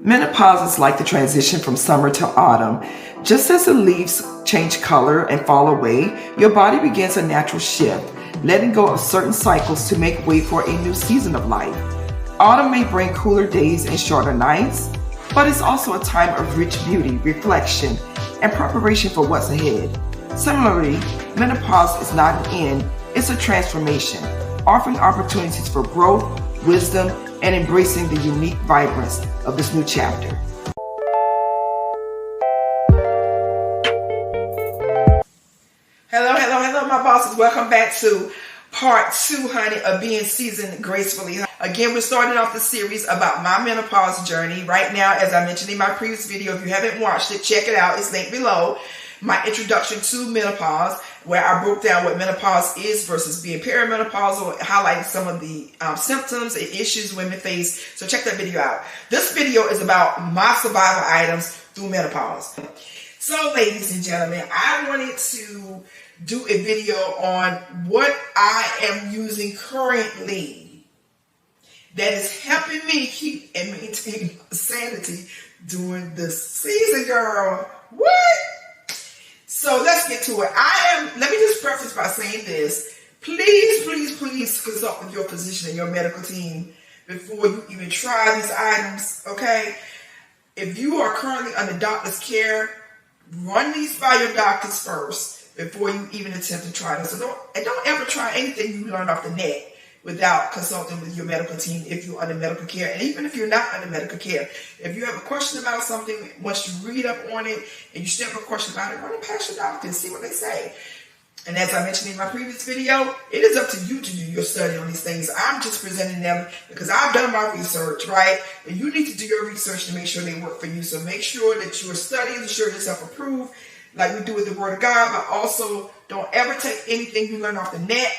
Menopause is like the transition from summer to autumn. Just as the leaves change color and fall away, your body begins a natural shift, letting go of certain cycles to make way for a new season of life. Autumn may bring cooler days and shorter nights, but it's also a time of rich beauty, reflection, and preparation for what's ahead. Similarly, menopause is not an end, it's a transformation, offering opportunities for growth, wisdom, and embracing the unique vibrance of this new chapter. Hello, my bosses. Welcome back to part 2, honey, of being seasoned gracefully. Again, we're starting off the series about my menopause journey. Right now, as I mentioned in my previous video, if you haven't watched it, check it out. It's linked below. My introduction to menopause, where I broke down what menopause is versus being perimenopausal, highlighting some of the symptoms and issues women face. So check that video out. This video is about my survival items through menopause. So ladies and gentlemen, I wanted to do a video on what I am using currently that is helping me keep and maintain sanity during this season, girl. What? So let's get to it. Let me just preface by saying this. Please consult with your physician and your medical team before you even try these items, okay? If you are currently under doctor's care, run these by your doctors first before you even attempt to try them. So don't ever try anything you learn off the net without consulting with your medical team if you're under medical care. And even if you're not under medical care, if you have a question about something, once you read up on it and you still have a question about it, run it past your doctor and see what they say. And as I mentioned in my previous video, it is up to you to do your study on these things. I'm just presenting them because I've done my research, right? And you need to do your research to make sure they work for you. So make sure that you're studying, ensure yourself approved, like we do with the Word of God, but also don't ever take anything you learn off the net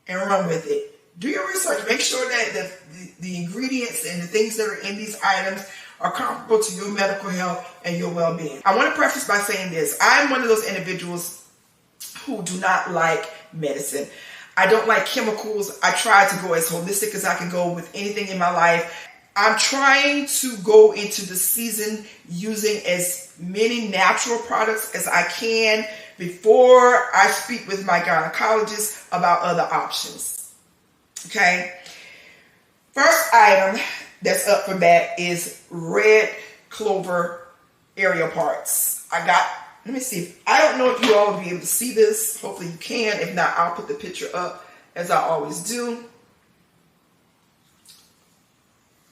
and run with it. Do your research. Make sure that the ingredients and the things that are in these items are comparable to your medical health and your well-being. I want to preface by saying this. I'm one of those individuals who do not like medicine. I don't like chemicals. I try to go as holistic as I can go with anything in my life. I'm trying to go into the season using as many natural products as I can before I speak with my gynecologist about other options. Okay, first item that's up for bat is red clover aerial parts. Let me see. I don't know if you all will be able to see this. Hopefully you can. If not, I'll put the picture up as I always do.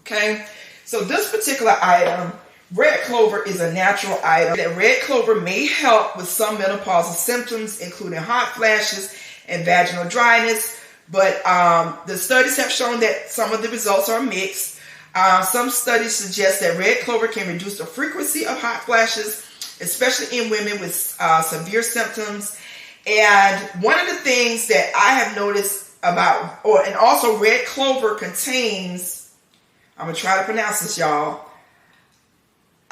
Okay, so this particular item, red clover, is a natural item. That red clover may help with some menopausal symptoms, including hot flashes and vaginal dryness. But the studies have shown that some of the results are mixed. Some studies suggest that red clover can reduce the frequency of hot flashes, especially in women with severe symptoms. And one of the things that I have noticed and also red clover contains, I'm going to try to pronounce this, y'all,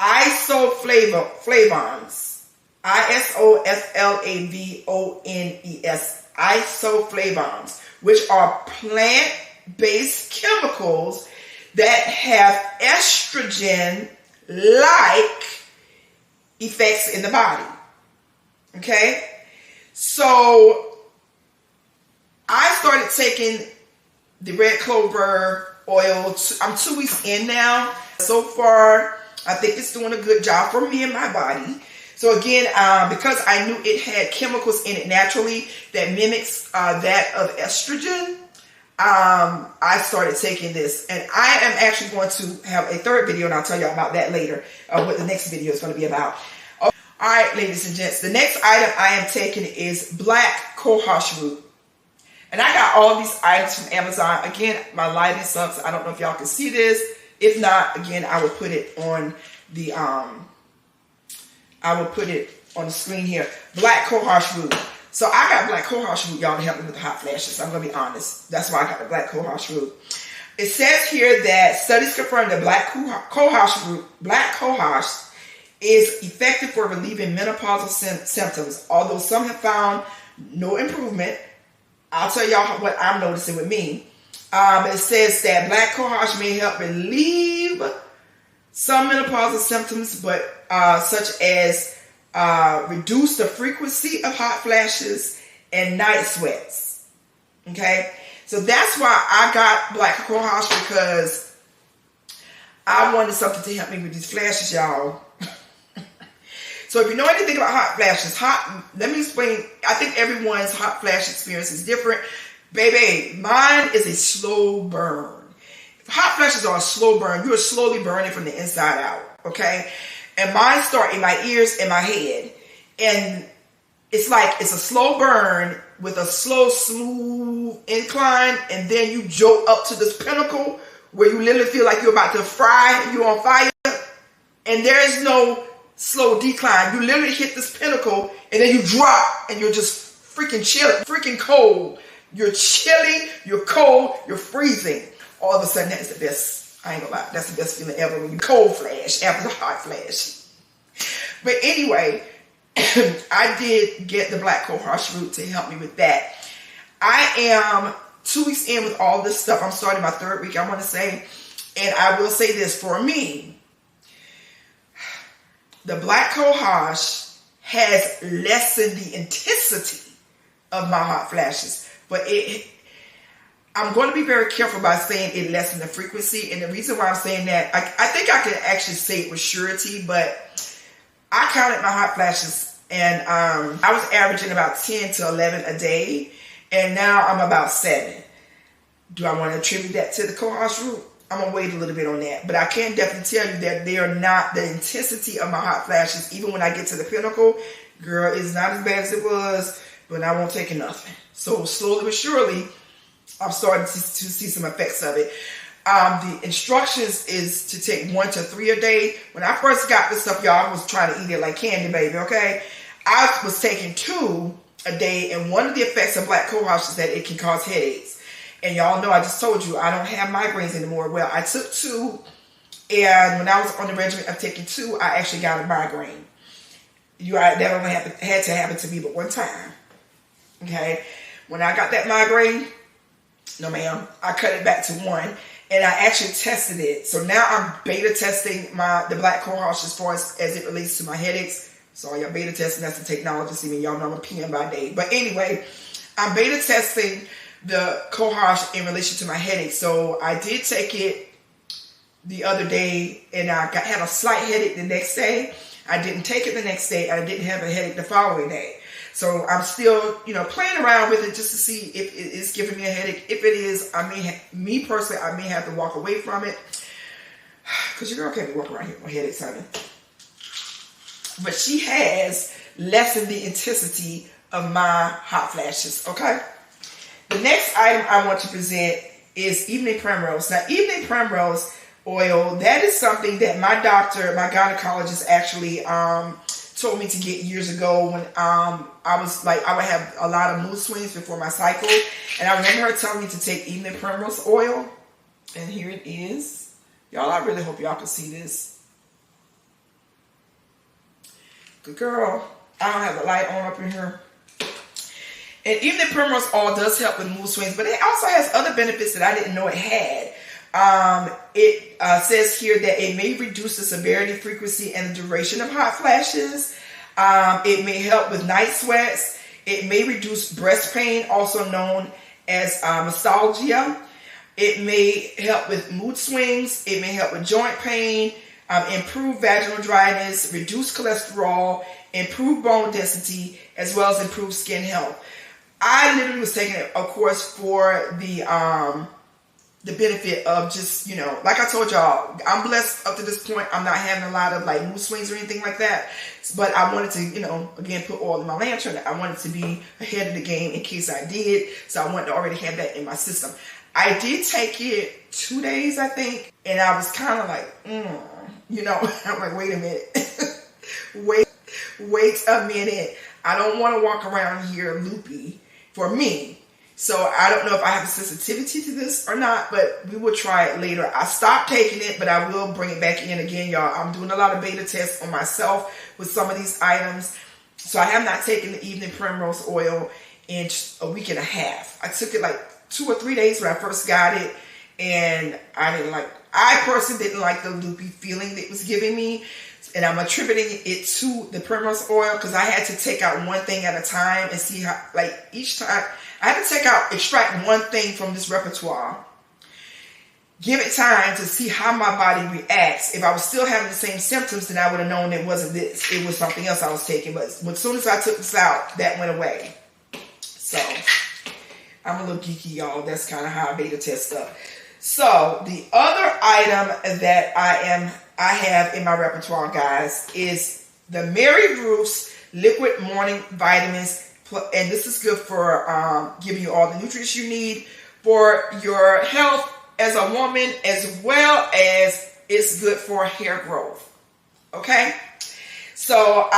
isoflavones, isoflavones, isoflavones, which are plant-based chemicals that have estrogen-like effects in the body. Okay? So I started taking the red clover oil. I'm 2 weeks in now. So far, I think it's doing a good job for me and my body. So again, because I knew it had chemicals in it naturally that mimics that of estrogen, I started taking this. And I am actually going to have a third video, and I'll tell you about that later, what the next video is going to be about. All right, ladies and gents, the next item I am taking is black cohosh root. And I got all these items from Amazon. Again, my lighting sucks. I don't know if y'all can see this. If not, again, I will put it on the screen here. Black cohosh root. So I got black cohosh root, y'all, to help me with the hot flashes. I'm going to be honest. That's why I got the black cohosh root. It says here that studies confirm that black cohosh is effective for relieving menopausal symptoms. Although some have found no improvement, I'll tell y'all what I'm noticing with me. It says that black cohosh may help relieve some menopausal symptoms, but such as reduce the frequency of hot flashes and night sweats. Okay, so that's why I got black cohosh, because I wanted something to help me with these flashes, y'all. So if you know anything about hot flashes, let me explain. I think everyone's hot flash experience is different. Baby, mine is a slow burn. Hot flashes are a slow burn. You are slowly burning from the inside out, okay? And mine start in my ears and my head. And it's like it's a slow burn with a slow, smooth incline. And then you jolt up to this pinnacle where you literally feel like you're about to fry. You're on fire. And there is no slow decline. You literally hit this pinnacle and then you drop and you're just freaking chilly, freaking cold. You're chilly, you're cold, you're freezing. All of a sudden, that's the best. I ain't gonna lie, that's the best feeling ever when you cold flash after the hot flash. But anyway, I did get the black cohosh root to help me with that. I am 2 weeks in with all this stuff. I'm starting my 3rd week, I want to say. And I will say this, for me, the black cohosh has lessened the intensity of my hot flashes. But I'm going to be very careful by saying it lessened the frequency. And the reason why I'm saying that, I think I can actually say it with surety, but I counted my hot flashes and I was averaging about 10 to 11 a day. And now I'm about 7. Do I want to attribute that to the cohosh root? I'm going to wait a little bit on that. But I can definitely tell you that they are not the intensity of my hot flashes. Even when I get to the pinnacle, girl, it's not as bad as it was, but I won't take nothing. So slowly but surely, I'm starting to see some effects of it. The instructions is to take 1 to 3 a day. When I first got this stuff, y'all, I was trying to eat it like candy, baby, okay? I was taking 2 a day, and one of the effects of black cohosh is that it can cause headaches. And y'all know, I just told you, I don't have migraines anymore. Well, I took 2, and when I was on the regimen of taking 2, I actually got a migraine. That only had to happen to me but one time. Okay? When I got that migraine, no ma'am, I cut it back to 1, and I actually tested it. So now I'm beta testing the black cohosh as far as it relates to my headaches. So y'all beta testing, that's the technology. See me, y'all know I'm a PM by day. But anyway, I'm beta testing the cohosh in relation to my headache. So I did take it the other day, and I had a slight headache the next day. I didn't take it the next day. I didn't have a headache the following day. So I'm still, playing around with it just to see if it is giving me a headache. If it is, me personally, I may have to walk away from it, because your girl can't be walking around here with headaches, honey. But she has lessened the intensity of my hot flashes, okay? The next item I want to present is evening primrose. Now, evening primrose oil, that is something that my doctor, my gynecologist actually told me to get years ago when I was like, I would have a lot of mood swings before my cycle. And I remember her telling me to take evening primrose oil. And here it is. Y'all, I really hope y'all can see this. Good girl. I don't have the light on up in here. And evening primrose oil does help with mood swings, but it also has other benefits that I didn't know it had. It says here that it may reduce the severity, frequency, and the duration of hot flashes. It may help with night sweats. It may reduce breast pain, also known as mastalgia. It may help with mood swings. It may help with joint pain, improve vaginal dryness, reduce cholesterol, improve bone density, as well as improve skin health. I literally was taking a course for the benefit of just, like I told y'all, I'm blessed up to this point. I'm not having a lot of like mood swings or anything like that. But I wanted to, again, put oil in my lantern. I wanted to be ahead of the game in case I did. So I wanted to already have that in my system. I did take it 2 days, I think. And I was kind of like, I'm like, wait a minute. wait a minute. I don't want to walk around here loopy for me. So I don't know if I have a sensitivity to this or not, but we will try it later. I stopped taking it, but I will bring it back in again, y'all. I'm doing a lot of beta tests on myself with some of these items. So I have not taken the evening primrose oil in a week and a half. I took it like 2 or 3 days when I first got it, and I I personally didn't like the loopy feeling that it was giving me, and I'm attributing it to the Perimenopause oil because I had to take out one thing at a time and see how, like each time, I had to extract one thing from this repertoire. Give it time to see how my body reacts. If I was still having the same symptoms, then I would have known it wasn't this. It was something else I was taking. But as soon as I took this out, that went away. So, I'm a little geeky, y'all. That's kind of how I beta test stuff. So, the other item that I have in my repertoire, guys, is the Mary Ruth's Liquid Morning Vitamins. And this is good for giving you all the nutrients you need for your health as a woman, as well as it's good for hair growth. Okay? So,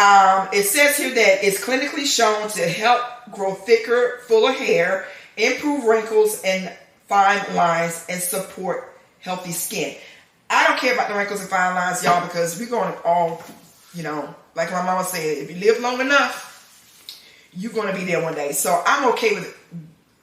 it says here that it's clinically shown to help grow thicker, fuller hair, improve wrinkles and fine lines, and support healthy skin. I don't care about the wrinkles and fine lines, y'all, because we're going to all, you know, like my mama said, if you live long enough, you're going to be there one day. So I'm okay with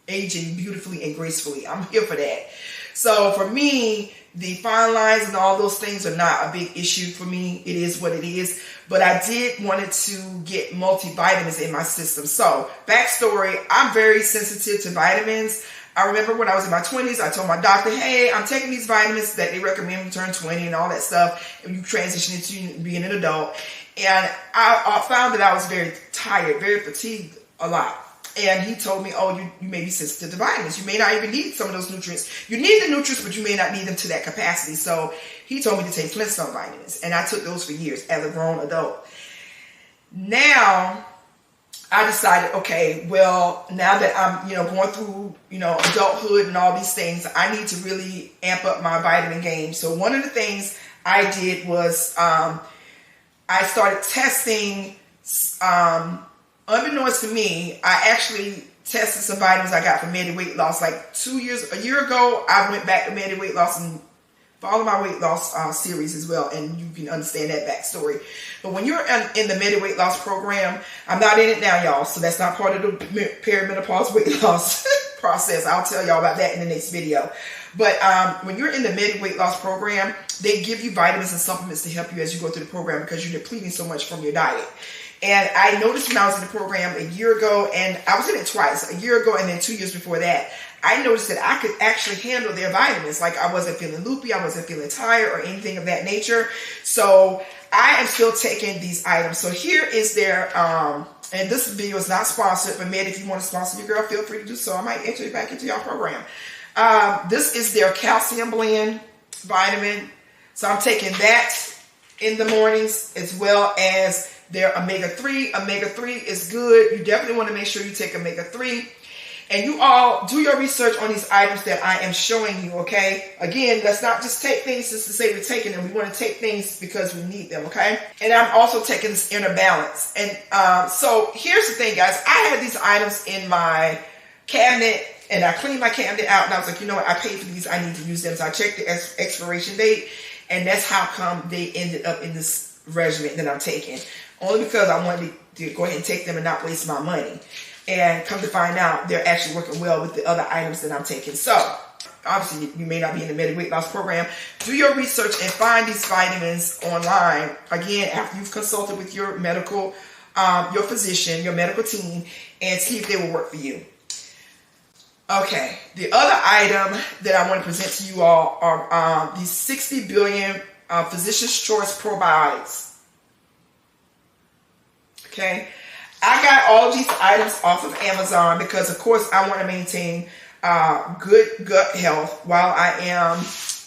aging beautifully and gracefully. I'm here for that. So for me, the fine lines and all those things are not a big issue for me. It is what it is. But I did wanted to get multivitamins in my system. So backstory, I'm very sensitive to vitamins. I remember when I was in my 20s, I told my doctor, hey, I'm taking these vitamins that they recommend when you turn 20 and all that stuff, and you transition into being an adult. And I found that I was very tired, very fatigued a lot. And he told me, oh, you may be sensitive to vitamins. You may not even need some of those nutrients. You need the nutrients, but you may not need them to that capacity. So he told me to take Flintstone vitamins. And I took those for years as a grown adult. Now, I decided, okay, well, now that I'm, going through, adulthood and all these things, I need to really amp up my vitamin game. So one of the things I did was I started testing, unbeknownst to me, I actually tested some vitamins I got for Medi Weight Loss. Like a year ago, I went back to Medi Weight Loss and follow my weight loss series as well, and you can understand that backstory. But when you're in the Medi Weight Loss program, I'm not in it now, y'all, so that's not part of the perimenopause weight loss process. I'll tell y'all about that in the next video. But when you're in the Medi Weight Loss program, they give you vitamins and supplements to help you as you go through the program because you're depleting so much from your diet. And I noticed when I was in the program a year ago, and I was in it twice, a year ago and then 2 years before that, I noticed that I could actually handle their vitamins. Like I wasn't feeling loopy, I wasn't feeling tired or anything of that nature. So I am still taking these items. So here is their, and this video is not sponsored, but man, if you want to sponsor your girl, feel free to do so. I might enter it back into your program. This is their calcium blend vitamin. So I'm taking that in the mornings as well as their omega-3. Omega-3 is good. You definitely want to make sure you take omega-3. And you all do your research on these items that I am showing you, okay? Again, let's not just take things just to say we're taking them. We want to take things because we need them, okay? And I'm also taking this inner balance. And so here's the thing, guys. I had these items in my cabinet, and I cleaned my cabinet out, and I was like, you know what? I paid for these. I need to use them. So I checked the expiration date, and that's how come they ended up in this regimen that I'm taking. Only because I wanted to go ahead and take them and not waste my money. And come to find out, they're actually working well with the other items that I'm taking. So, obviously, you may not be in the Medi Weight Loss program. Do your research and find these vitamins online. Again, after you've consulted with your medical, your physician, your medical team, and see if they will work for you. Okay, the other item that I want to present to you all are these 60 billion Physician's Choice probiotics. Okay. I got all of these items off of Amazon because, of course, I want to maintain good gut health while I am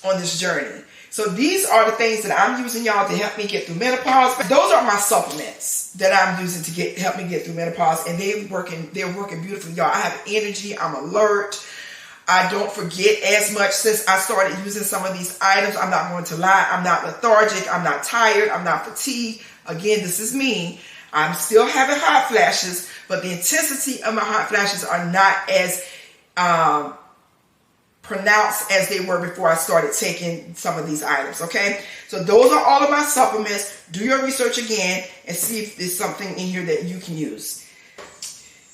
on this journey. So these are the things that I'm using, y'all, to help me get through menopause. Those are my supplements that I'm using to help me get through menopause, and they're working beautifully, y'all. I have energy. I'm alert. I don't forget as much since I started using some of these items. I'm not going to lie. I'm not lethargic. I'm not tired. I'm not fatigued. Again, this is me. I'm still having hot flashes, but the intensity of my hot flashes are not as pronounced as they were before I started taking some of these items, okay? So those are all of my supplements. Do your research again and see if there's something in here that you can use.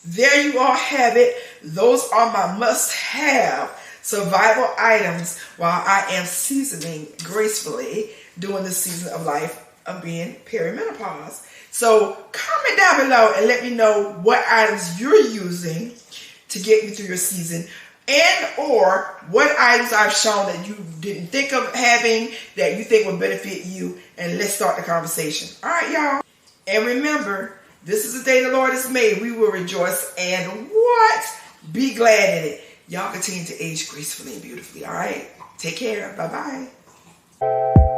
There you all have it. Those are my must-have survival items while I am seasoning gracefully during this season of life of being perimenopause. So comment down below and let me know what items you're using to get you through your season, and or what items I've shown that you didn't think of having that you think will benefit you, and let's start the conversation. All right, y'all. And remember, this is the day the Lord has made. We will rejoice and what? Be glad in it. Y'all continue to age gracefully and beautifully, all right? Take care. Bye-bye.